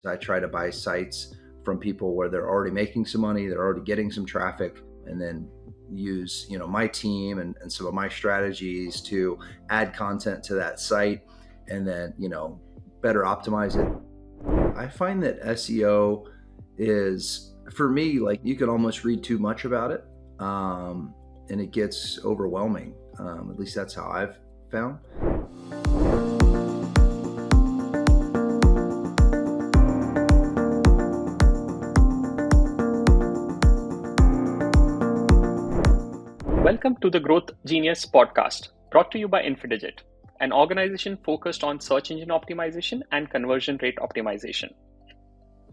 I try to buy sites from people where they're already making some money, they're already getting some traffic, and then use my team and some of my strategies to add content to that site and then better optimize it. I find that SEO is, for me, like, you can almost read too much about it, and it gets overwhelming. At least that's how I've found. Welcome to the Growth Genius podcast, brought to you by Infidigit, an organization focused on search engine optimization and conversion rate optimization.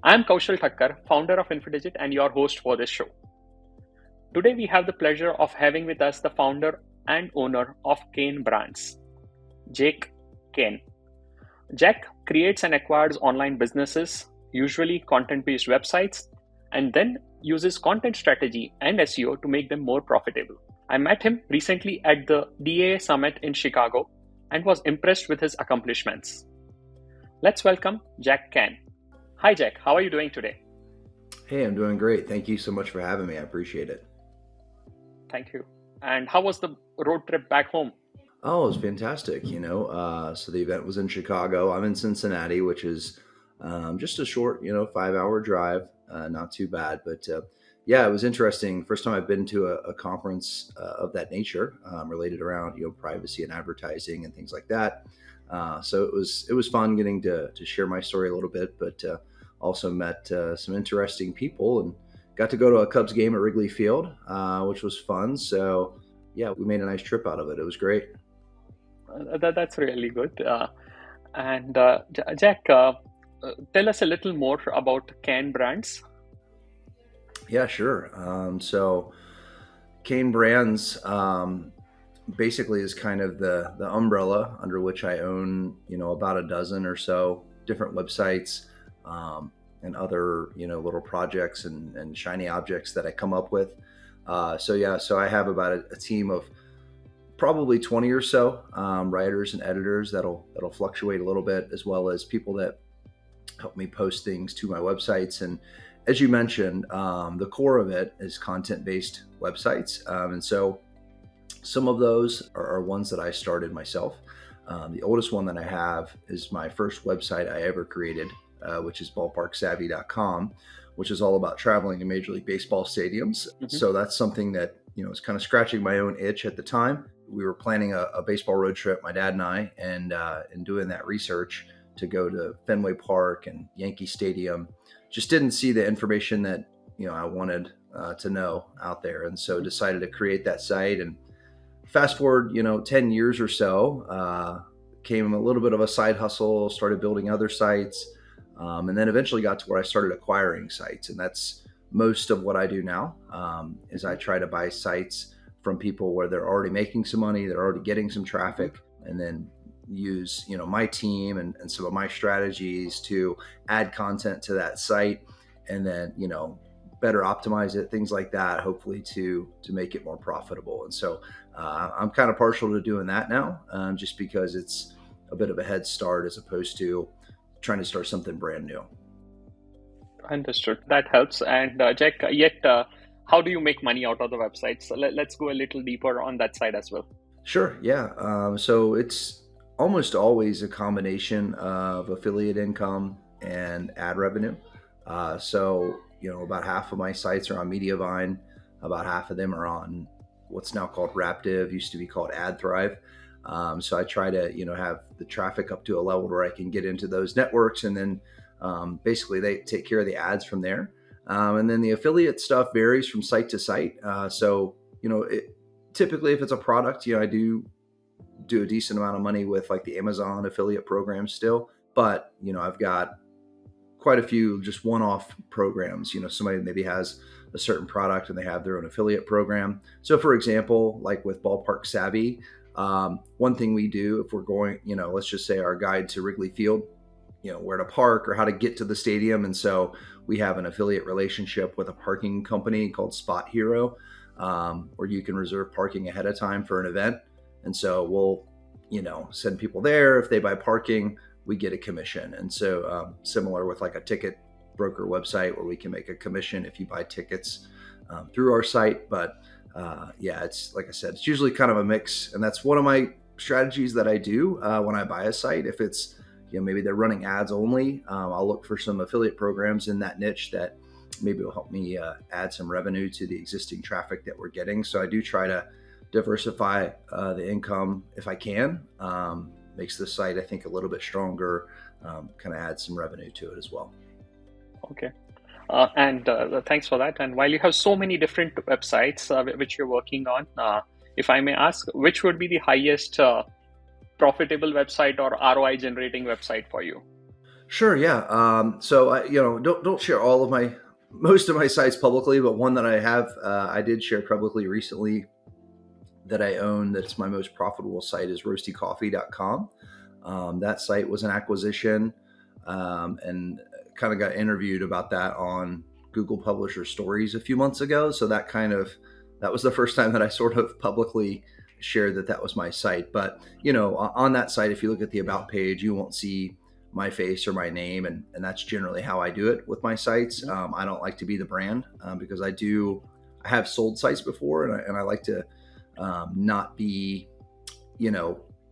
I'm Kaushal Thakkar, founder of Infidigit and your host for this show. Today we have the pleasure of having with us the founder and owner of Cain Brands, Cain. Jack creates and acquires online businesses, usually content-based websites, and then uses content strategy and SEO to make them more profitable. I met him recently at the DAA Summit in Chicago and was impressed with his accomplishments. Let's welcome Jack Cain. Hi, Jack. How are you doing today? Hey, I'm doing great. Thank you so much for having me. I appreciate it. Thank you. And how was the road trip back home? Oh, it was fantastic. So the event was in Chicago. I'm in Cincinnati, which is just a short, 5-hour drive. Not too bad, but yeah, it was interesting. First time I've been to a conference of that nature, related around privacy and advertising and things like that. So it was fun getting to share my story a little bit, but also met some interesting people and got to go to a Cubs game at Wrigley Field, which was fun. So yeah, we made a nice trip out of it. It was great. That's really good. Jack, tell us a little more about Cain Brands. Yeah, sure. So Cain Brands basically is kind of the umbrella under which I own, about a dozen or so different websites, and other, little projects and shiny objects that I come up with. So I have about a team of probably 20 or so writers and editors that'll fluctuate a little bit, as well as people that help me post things to my websites. And as you mentioned, the core of it is content-based websites. And so some of those are ones that I started myself. The oldest one that I have is my first website I ever created, which is ballparksavvy.com, which is all about traveling to Major League Baseball stadiums. Mm-hmm. So that's something that, was kind of scratching my own itch at the time. We were planning a baseball road trip, my dad and I, and doing that research to go to Fenway Park and Yankee Stadium. Just didn't see the information that, I wanted to know out there. And so decided to create that site. And fast forward, 10 years or so, came a little bit of a side hustle, started building other sites, and then eventually got to where I started acquiring sites. And that's most of what I do now, is I try to buy sites from people where they're already making some money, they're already getting some traffic, and then use my team and some of my strategies to add content to that site and then better optimize it, things like that, hopefully to make it more profitable. And so I'm kind of partial to doing that now, just because it's a bit of a head start as opposed to trying to start something brand new. Understood. That helps. And Jack, how do you make money out of the websites? So let's go a little deeper on that side as well. Sure. Yeah. So it's almost always a combination of affiliate income and ad revenue. So about half of my sites are on Mediavine, about half of them are on what's now called Raptive, used to be called AdThrive. So I try to have the traffic up to a level where I can get into those networks, and then basically they take care of the ads from there. And then the affiliate stuff varies from site to site. So typically if it's a product, I do a decent amount of money with like the Amazon affiliate program still, but I've got quite a few just one-off programs. Somebody maybe has a certain product and they have their own affiliate program. So for example, like with Ballpark Savvy, one thing we do if we're going, let's just say our guide to Wrigley Field, where to park or how to get to the stadium. And so we have an affiliate relationship with a parking company called Spot Hero, where you can reserve parking ahead of time for an event. And so we'll, send people there. If they buy parking, we get a commission. And so similar with like a ticket broker website where we can make a commission if you buy tickets through our site. But yeah, it's like I said, it's usually kind of a mix. And that's one of my strategies that I do when I buy a site. If it's, maybe they're running ads only, I'll look for some affiliate programs in that niche that maybe will help me add some revenue to the existing traffic that we're getting. So I do try to diversify the income if I can. Makes the site, I think, a little bit stronger, kind of add some revenue to it as well. Okay. And thanks for that. And while you have so many different websites which you're working on, if I may ask, which would be the highest profitable website or ROI generating website for you? Sure, yeah. So I, don't share most of my sites publicly, but one that I have, I did share publicly recently that I own, that's my most profitable site, is roastycoffee.com. That site was an acquisition, and kind of got interviewed about that on Google Publisher Stories a few months ago. So that was the first time that I sort of publicly shared that was my site. But, on that site, if you look at the About page, you won't see my face or my name. And that's generally how I do it with my sites. I don't like to be the brand because I have sold sites before, and I like to not be,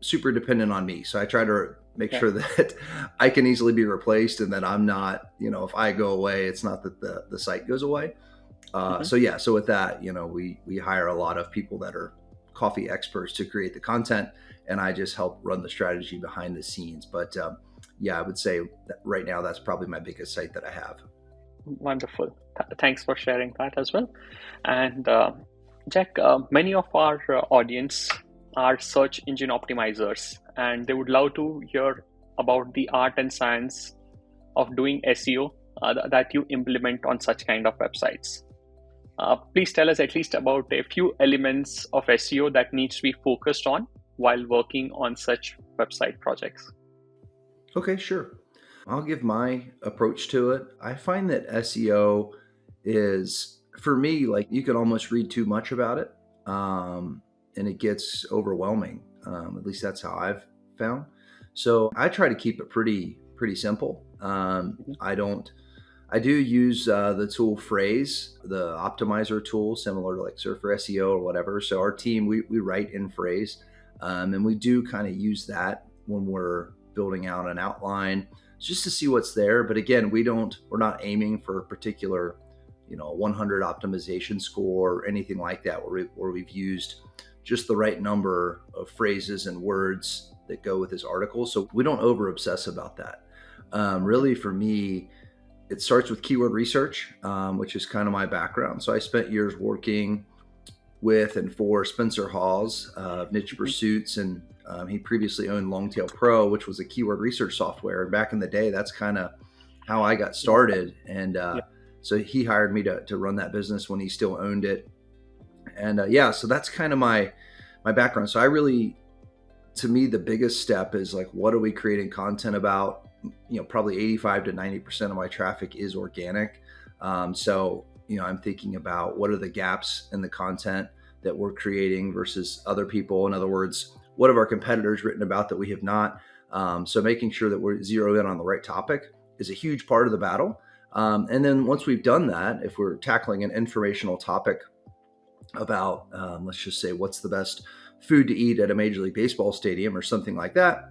super dependent on me. So I try to make sure that I can easily be replaced, and that I'm not, if I go away, it's not that the site goes away. So with that, we hire a lot of people that are coffee experts to create the content, and I just help run the strategy behind the scenes. But I would say that right now that's probably my biggest site that I have. Wonderful. Thanks for sharing that as well. And Jack, many of our audience are search engine optimizers, and they would love to hear about the art and science of doing SEO that you implement on such kind of websites. Please tell us at least about a few elements of SEO that needs to be focused on while working on such website projects. Okay, sure. I'll give my approach to it. I find that SEO is, for me, like, you can almost read too much about it, and it gets overwhelming. At least that's how I've found. So I try to keep it pretty simple. I do use the tool Phrase, the optimizer tool, similar to like Surfer SEO or whatever. So our team, we write in Phrase, and we do kind of use that when we're building out an outline just to see what's there. But again, we're not aiming for a particular, 100 optimization score or anything like that, where we've used just the right number of phrases and words that go with this article. So we don't over obsess about that. Really, for me, it starts with keyword research, which is kind of my background. So I spent years working with and for Spencer Hawes of Niche Pursuits, and he previously owned Longtail Pro, which was a keyword research software. And back in the day, that's kind of how I got started. And so he hired me to run that business when he still owned it. And so that's kind of my background. So to me, the biggest step is like, what are we creating content about? Probably 85 to 90% of my traffic is organic. So I'm thinking about what are the gaps in the content that we're creating versus other people. In other words, what have our competitors written about that we have not? So making sure that we're zeroed in on the right topic is a huge part of the battle. And then once we've done that, if we're tackling an informational topic about, let's just say, what's the best food to eat at a Major League Baseball stadium or something like that,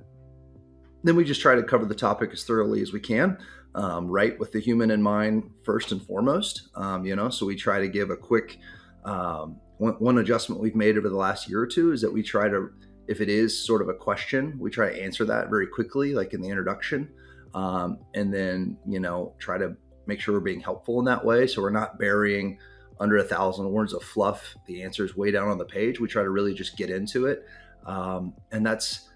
then we just try to cover the topic as thoroughly as we can, right, with the human in mind first and foremost. So we try to give a quick, one adjustment we've made over the last year or two is that we try to, if it is sort of a question, we try to answer that very quickly, like in the introduction, and then, try to make sure we're being helpful in that way. So we're not burying under 1,000 words of fluff. The answer is way down on the page. We try to really just get into it. And that's,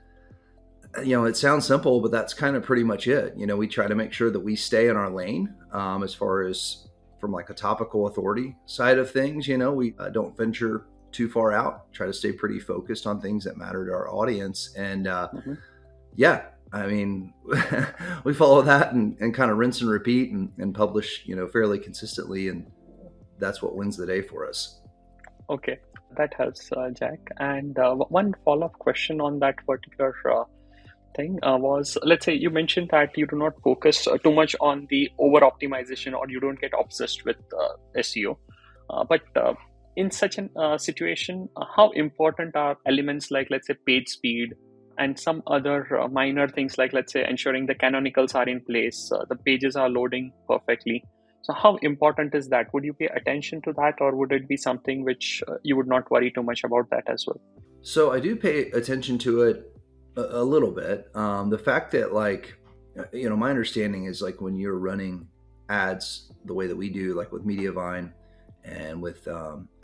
it sounds simple, but that's kind of pretty much it. We try to make sure that we stay in our lane as far as from like a topical authority side of things. We don't venture too far out, try to stay pretty focused on things that matter to our audience. And we follow that and kind of rinse and repeat and publish, fairly consistently. And that's what wins the day for us. Okay, that helps, Jack. And one follow-up question on that particular thing was, let's say you mentioned that you do not focus too much on the over optimization, or you don't get obsessed with SEO. But in such an situation, how important are elements like, let's say, page speed and some other minor things like, let's say, ensuring the canonicals are in place, the pages are loading perfectly. So how important is that? Would you pay attention to that, or would it be something which you would not worry too much about that as well? So I do pay attention to it a little bit. The fact that my understanding is like when you're running ads the way that we do, like with Mediavine and with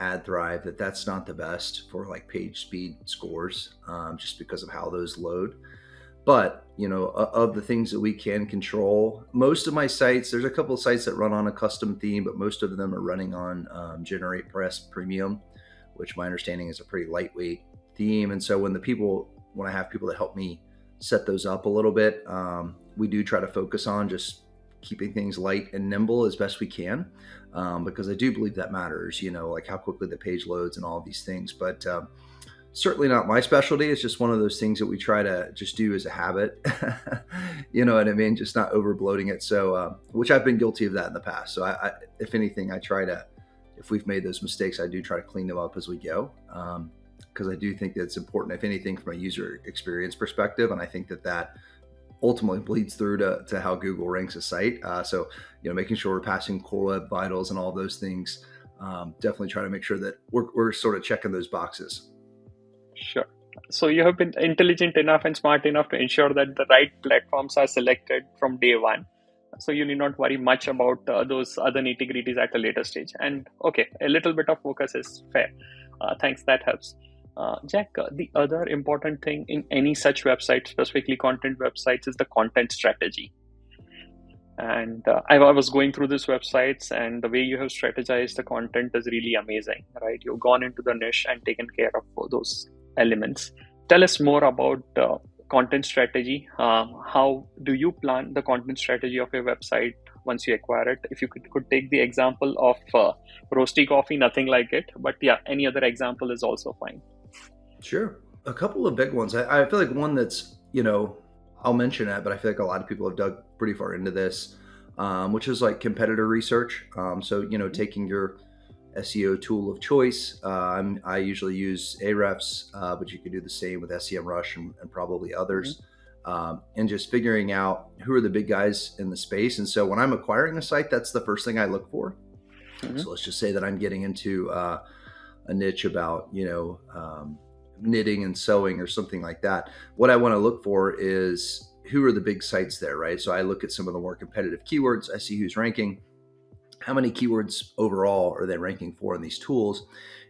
Ad Thrive, that's not the best for like page speed scores, just because of how those load. But of the things that we can control, most of my sites, there's a couple of sites that run on a custom theme, but most of them are running on Generate Press Premium, which my understanding is a pretty lightweight theme. And so when I have people that help me set those up a little bit, we do try to focus on just keeping things light and nimble as best we can, because I do believe that matters, like how quickly the page loads and all of these things. But certainly not my specialty. It's just one of those things that we try to just do as a habit. You know what I mean? Just not over bloating it. So, which I've been guilty of that in the past. So if anything, if we've made those mistakes, I do try to clean them up as we go. Because I do think that it's important, if anything, from a user experience perspective. And I think that ultimately bleeds through to how Google ranks a site. So, making sure we're passing core web vitals and all those things, definitely try to make sure that we're sort of checking those boxes. Sure. So you have been intelligent enough and smart enough to ensure that the right platforms are selected from day one. So you need not worry much about those other nitty-gritties at a later stage. And okay, a little bit of focus is fair. Thanks, that helps. Jack, the other important thing in any such website, specifically content websites, is the content strategy. And I was going through these websites, and the way you have strategized the content is really amazing, right? You've gone into the niche and taken care of those elements. Tell us more about content strategy. How do you plan the content strategy of your website once you acquire it? If you could take the example of roasty coffee, nothing like it, but yeah, any other example is also fine. Sure. A couple of big ones. I feel like one that's, I'll mention it, but I feel like a lot of people have dug pretty far into this, which is like competitor research. So, taking your SEO tool of choice. I usually use Ahrefs, but you could do the same with SEMrush and probably others. And just figuring out who are the big guys in the space. And so when I'm acquiring a site, that's the first thing I look for. So let's just say that I'm getting into a niche about, knitting and sewing or something like that. What I want to look for is who are the big sites there, right? So I look at some of the more competitive keywords. I see who's ranking. How many keywords overall are they ranking for in these tools?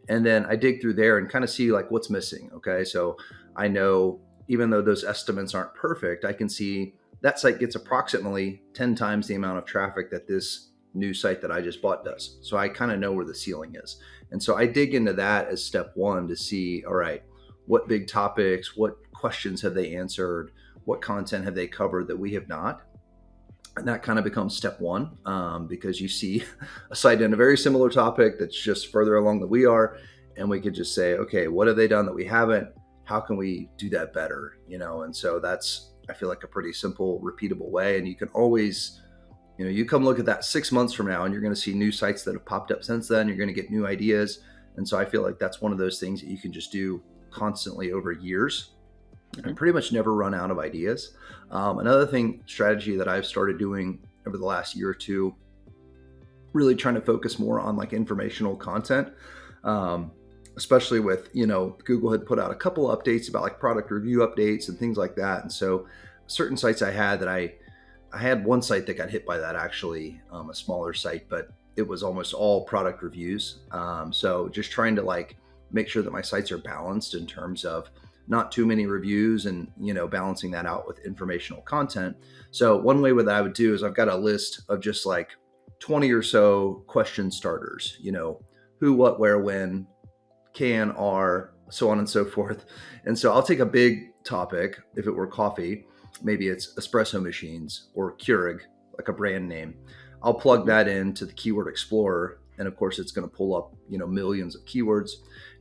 And then I dig through there and kind of see like what's missing. Okay. So I know even though those estimates aren't perfect, I can see that site gets approximately 10 times the amount of traffic that this new site that I just bought does. So I kind of know where the ceiling is. And so I dig into that as step one to see, all right, what big topics, what questions have they answered? What content have they covered that we have not? And that kind of becomes step one, because you see a site in a very similar topic that's just further along than we are. And we could just say, okay, what have they done that we haven't? How can we do that better? And so that's, I feel like, a pretty simple, repeatable way. And you can always, you come look at that 6 months from now and you're going to see new sites that have popped up since then. You're going to get new ideas. And so I feel like that's one of those things that you can just do constantly over years and pretty much never run out of ideas. Another strategy that I've started doing over the last year or two, really trying to focus more on like informational content, especially with, Google had put out a couple of updates about like product review updates and things like that. And so certain sites I had that I had one site that got hit by that, actually, a smaller site, but it was almost all product reviews. So just trying to like make sure that my sites are balanced in terms of not too many reviews and, balancing that out with informational content. So one way that I would do is I've got a list of just like 20 or so question starters, who, what, where, when, can, are, so on and so forth. And so I'll take a big topic. If it were coffee, maybe it's espresso machines or Keurig, like a brand name. I'll plug that into the Keyword Explorer. And of course, it's going to pull up, millions of keywords.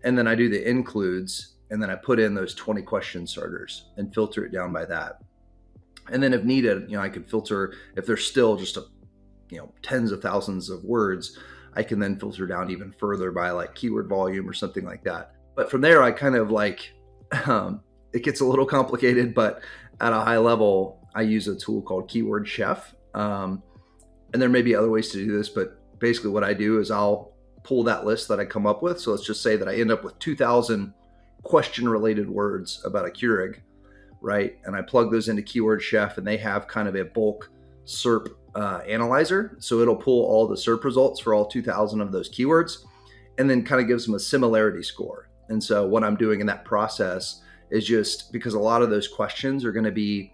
And then I do the includes. and then I put in those 20 question starters and filter it down by that. And then if needed, I could filter if there's still just tens of thousands of words, I can then filter down even further by like keyword volume or something like that. But from there, I kind of it gets a little complicated, but at a high level, I use a tool called Keyword Chef. And there may be other ways to do this, but basically what I do is I'll pull that list that I come up with. So let's just say that I end up with 2,000 question related words about a Keurig, right? And I plug those into Keyword Chef, and they have kind of a bulk SERP analyzer. So it'll pull all the SERP results for all 2,000 of those keywords and then kind of gives them a similarity score. And so what I'm doing in that process is just because a lot of those questions are going to be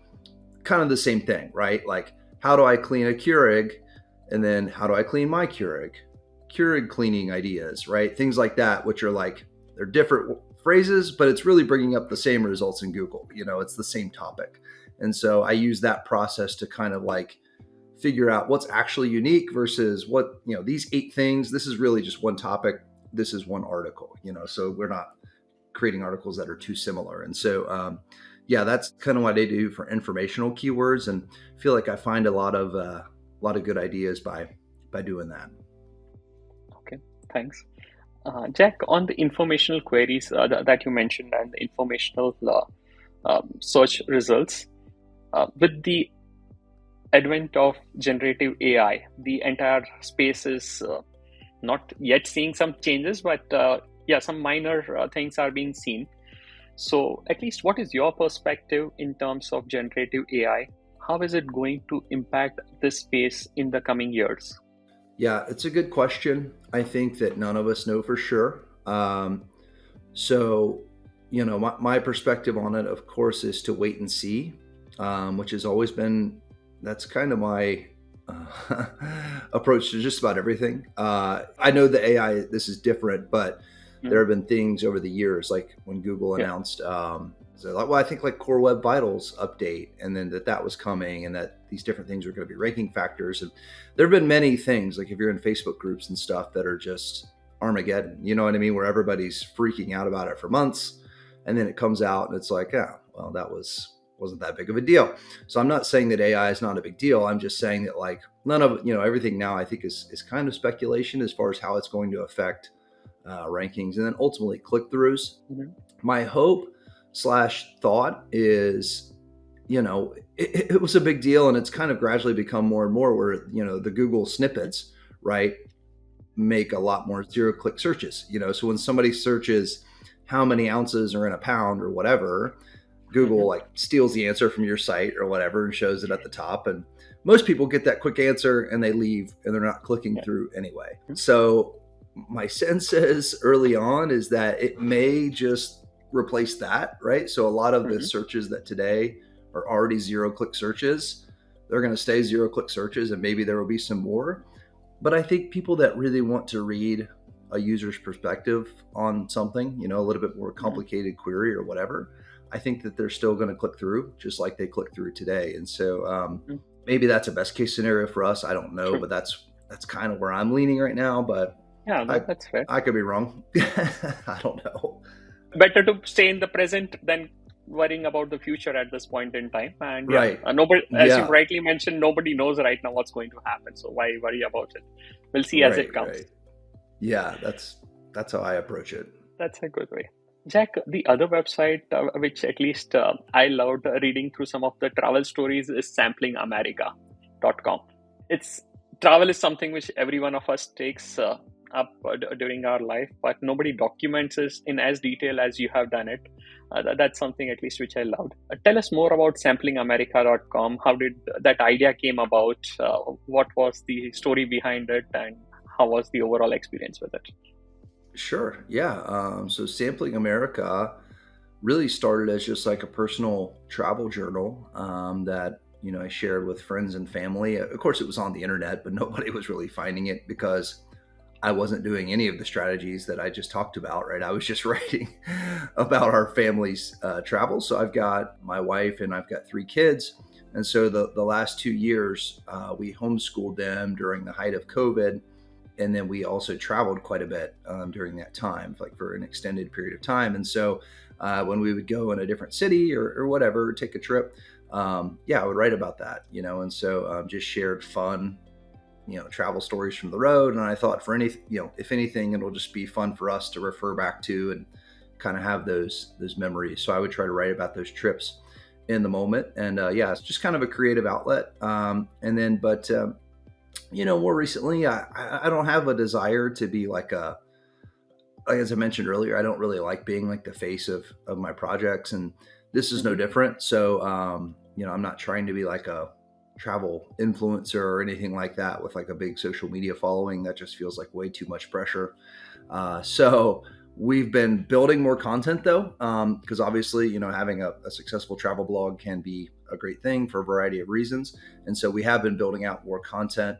kind of the same thing, right? Like, how do I clean a Keurig? And then how do I clean my Keurig? Keurig cleaning ideas, right? Things like that, which are like, they're different phrases, but it's really bringing up the same results in Google. It's the same topic. And so I use that process to kind of like figure out what's actually unique versus what, these 8 things, this is really just one topic. This is one article, so we're not creating articles that are too similar. And so, that's kind of what I do for informational keywords, and feel like I find a lot of good ideas by doing that. Okay, thanks. Jack, on the informational queries that you mentioned and the informational search results, with the advent of generative AI, the entire space is not yet seeing some changes, but some minor things are being seen. So at least what is your perspective in terms of generative AI? How is it going to impact this space in the coming years? Yeah, it's a good question. I think that none of us know for sure. So, my perspective on it, of course, is to wait and see, which has always been, that's kind of my approach to just about everything. I know the AI, this is different, but there have been things over the years, like when Google announced, I think like Core Web Vitals update, and then that was coming, and that these different things are going to be ranking factors. And there have been many things, like if you're in Facebook groups and stuff, that are just Armageddon, you know what I mean? Where everybody's freaking out about it for months, and then it comes out and it's like, that wasn't that big of a deal. So I'm not saying that AI is not a big deal. I'm just saying that like none of, everything now I think is kind of speculation as far as how it's going to affect rankings and then ultimately click-throughs. Mm-hmm. My hope / thought is, it was a big deal, and it's kind of gradually become more and more where, the Google snippets, right, make a lot more zero-click searches. So when somebody searches how many ounces are in a pound or whatever, Google like steals the answer from your site or whatever and shows it at the top. And most people get that quick answer and they leave and they're not clicking through anyway. So my sense is early on is that it may just replace that, right? So a lot of the searches that today are already zero-click searches, they're going to stay zero-click searches, and maybe there will be some more. But I think people that really want to read a user's perspective on something, a little bit more complicated query or whatever, I think that they're still going to click through just like they click through today. And so maybe that's a best case scenario for us. I don't know, but that's kind of where I'm leaning right now. But yeah, that's fair. I could be wrong. I don't know. Better to stay in the present than worrying about the future at this point in time. And right. Nobody, as you rightly mentioned, nobody knows right now what's going to happen. So why worry about it? We'll see as it comes. Right. Yeah, that's how I approach it. That's a good way. Jack, the other website, which at least I loved reading through some of the travel stories, is samplingamerica.com. Travel is something which every one of us takes up during our life, but nobody documents it in as detail as you have done it. That's something at least which I loved. Tell us more about samplingamerica.com. How did that idea came about? What was the story behind it, and how was the overall experience with it? Sure. Yeah. So Sampling America really started as just like a personal travel journal that, I shared with friends and family. Of course, it was on the internet, but nobody was really finding it because I wasn't doing any of the strategies that I just talked about, right? I was just writing about our family's travel. So I've got my wife and I've got 3 kids. And so the last 2 years, we homeschooled them during the height of COVID. And then we also traveled quite a bit during that time, like for an extended period of time. And so when we would go in a different city or whatever, take a trip. I would write about that, and so just shared fun, travel stories from the road. And I thought for if anything, it'll just be fun for us to refer back to and kind of have those memories. So I would try to write about those trips in the moment. And it's just kind of a creative outlet. More recently, I don't have a desire to be like as I mentioned earlier, I don't really like being like the face of my projects, and this is no different. So, I'm not trying to be like a travel influencer or anything like that with like a big social media following. That just feels like way too much pressure. So we've been building more content though, because obviously, having a successful travel blog can be a great thing for a variety of reasons. And so we have been building out more content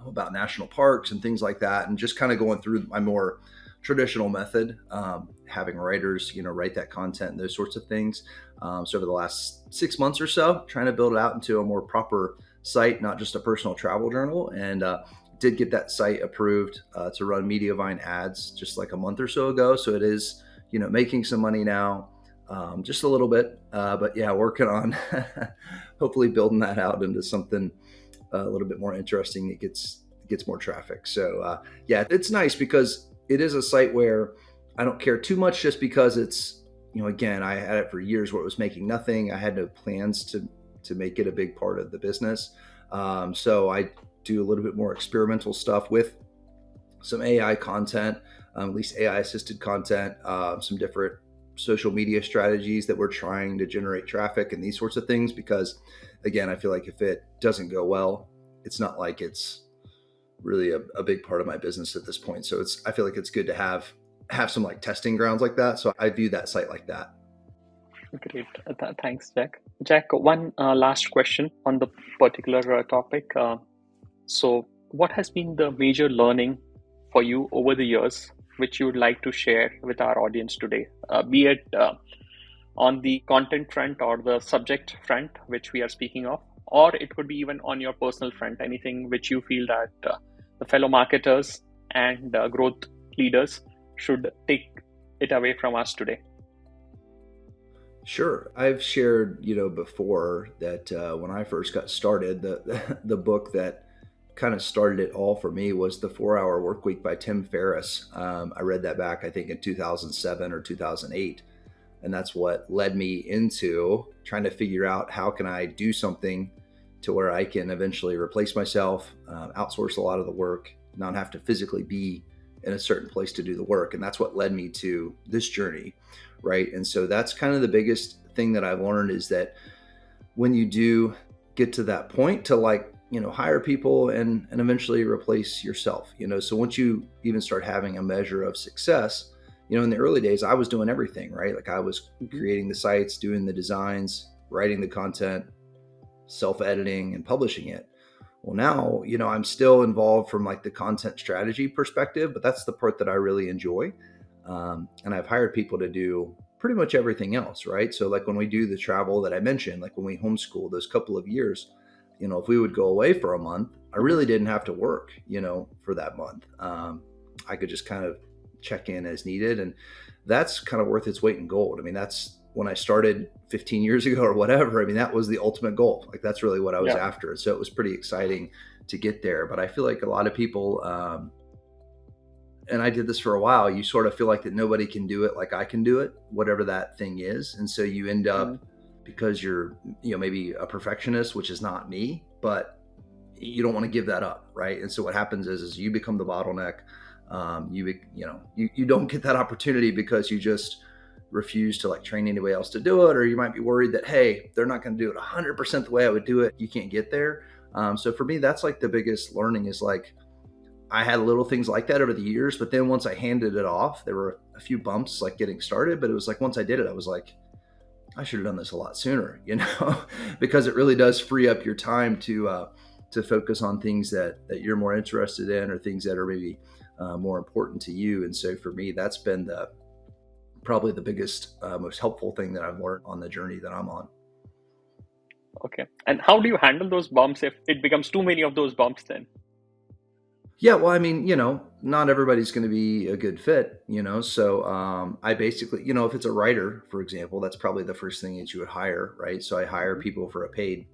about national parks and things like that, and just kind of going through my more traditional method, having writers, write that content and those sorts of things. So over the last 6 months or so, trying to build it out into a more proper site, not just a personal travel journal, and did get that site approved to run Mediavine ads just like a month or so ago. So it is, making some money now, just a little bit, but yeah, working on hopefully building that out into something a little bit more interesting. It gets more traffic. So it's nice because it is a site where I don't care too much, just because it's, again, I had it for years where it was making nothing. I had no plans to make it a big part of the business. So I do a little bit more experimental stuff with some AI content, at least AI assisted content, some different social media strategies that we're trying to generate traffic and these sorts of things, because again, I feel like if it doesn't go well, it's not like it's really a big part of my business at this point. So I feel like it's good to have some like testing grounds like that. So I view that site like that. Great. Thanks, Jack. Jack, one last question on the particular topic. So what has been the major learning for you over the years, which you would like to share with our audience today, be it on the content front or the subject front, which we are speaking of, or it could be even on your personal front, anything which you feel that the fellow marketers and growth leaders should take it away from us today? Sure. I've shared, before that when I first got started, the book that kind of started it all for me was The 4-Hour Workweek by Tim Ferriss. I read that back, I think, in 2007 or 2008. And that's what led me into trying to figure out how can I do something to where I can eventually replace myself, outsource a lot of the work, not have to physically be in a certain place to do the work. And that's what led me to this journey, right? And so that's kind of the biggest thing that I've learned, is that when you do get to that point to hire people and eventually replace yourself, so once you even start having a measure of success, in the early days, I was doing everything, right? Like I was creating the sites, doing the designs, writing the content, self-editing and publishing it. Well, now, I'm still involved from like the content strategy perspective, but that's the part that I really enjoy. And I've hired people to do pretty much everything else, right? So like when we do the travel that I mentioned, like when we homeschool those couple of years, if we would go away for a month, I really didn't have to work, for that month. I could just kind of check in as needed. And that's kind of worth its weight in gold. I mean, that's when I started 15 years ago or whatever. I mean, that was the ultimate goal. Like that's really what I was after. And so it was pretty exciting to get there. But I feel like a lot of people, and I did this for a while, you sort of feel like that nobody can do it like I can do it, whatever that thing is. And so you end up, because you're, maybe a perfectionist, which is not me, but you don't want to give that up, right? And so what happens is you become the bottleneck. You don't get that opportunity because you just refuse to like train anybody else to do it, or you might be worried that, hey, they're not going to do it 100% the way I would do it. You can't get there. So for me, that's like the biggest learning, is like I had little things like that over the years, but then once I handed it off, there were a few bumps like getting started, but it was like once I did it, I was like, I should have done this a lot sooner, because it really does free up your time to focus on things that you're more interested in, or things that are maybe more important to you. And so for me, that's been probably the biggest, most helpful thing that I've learned on the journey that I'm on. Okay. And how do you handle those bumps if it becomes too many of those bumps then? Yeah, well, I mean, not everybody's going to be a good fit, So I basically, if it's a writer, for example, that's probably the first thing that you would hire, right? So I hire Mhm. people for a paid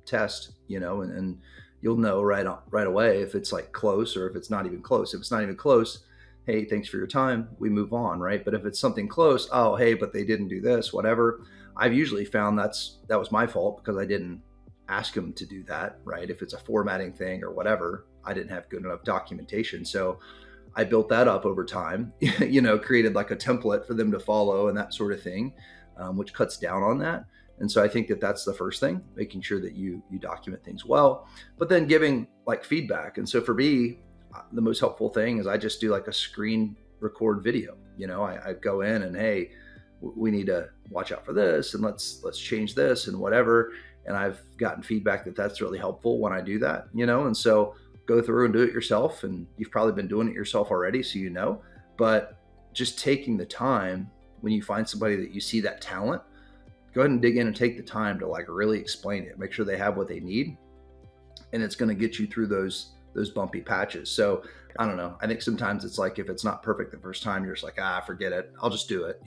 test, and you'll know right away if it's like close or if it's not even close. If it's not even close, hey, thanks for your time. We move on, right? But if it's something close, oh, hey, but they didn't do this, whatever. I've usually found that was my fault because I didn't ask them to do that, right? If it's a formatting thing or whatever, I didn't have good enough documentation. So I built that up over time, created like a template for them to follow and that sort of thing, which cuts down on that. And so I think that that's the first thing, making sure that you document things well, but then giving like feedback. And so for me, the most helpful thing is I just do like a screen record video. I go in and, hey, we need to watch out for this, and let's change this and whatever. And I've gotten feedback that that's really helpful when I do that, and so go through and do it yourself. And you've probably been doing it yourself already, so but just taking the time when you find somebody that you see that talent, go ahead and dig in and take the time to like really explain it, make sure they have what they need, and it's going to get you through those bumpy patches. So I don't know, I think sometimes it's like if it's not perfect the first time, you're just like, forget it, I'll just do it.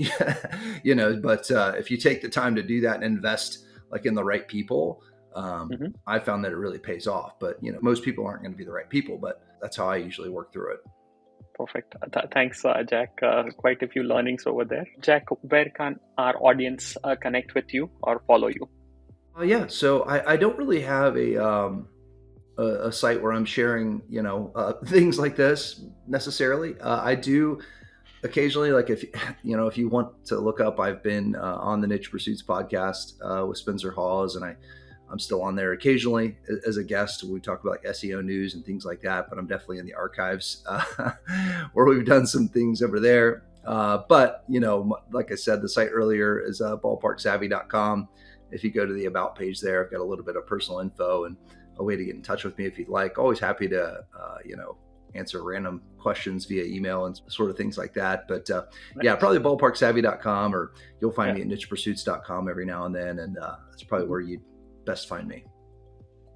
But if you take the time to do that and invest like in the right people, Mhm. I found that it really pays off. But most people aren't going to be the right people, but that's how I usually work through it. Perfect. Thanks, Jack. Quite a few learnings over there. Jack, where can our audience connect with you or follow you? Yeah, so I don't really have a site where I'm sharing, things like this necessarily. I do occasionally, like if if you want to look up, I've been on the Niche Pursuits podcast with Spencer Hawes, and I'm still on there occasionally as a guest. We talk about like SEO news and things like that, but I'm definitely in the archives where we've done some things over there. But like I said, the site earlier is ballparksavvy.com. If you go to the about page there, I've got a little bit of personal info and a way to get in touch with me if you'd like. Always happy to, answer random questions via email and sort of things like that. But yeah, Nice. probably ballparksavvy.com, or you'll find Yeah. me at nichepursuits.com every now and then. And that's probably Mhm. where you'd best find me.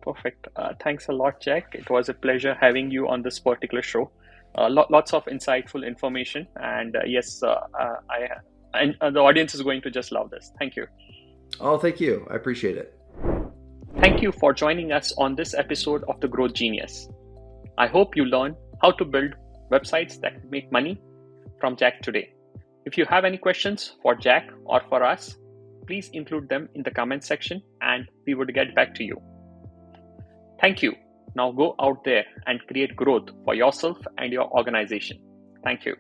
Perfect. Thanks a lot, Jack. It was a pleasure having you on this particular show. Lots of insightful information, and yes, I and the audience is going to just love this. Thank you. Oh, thank you. I appreciate it. Thank you for joining us on this episode of The Growth Genius. I hope you learned how to build websites that make money from Jack today. If you have any questions for Jack or for us, please include them in the comment section and we would get back to you. Thank you. Now go out there and create growth for yourself and your organization. Thank you.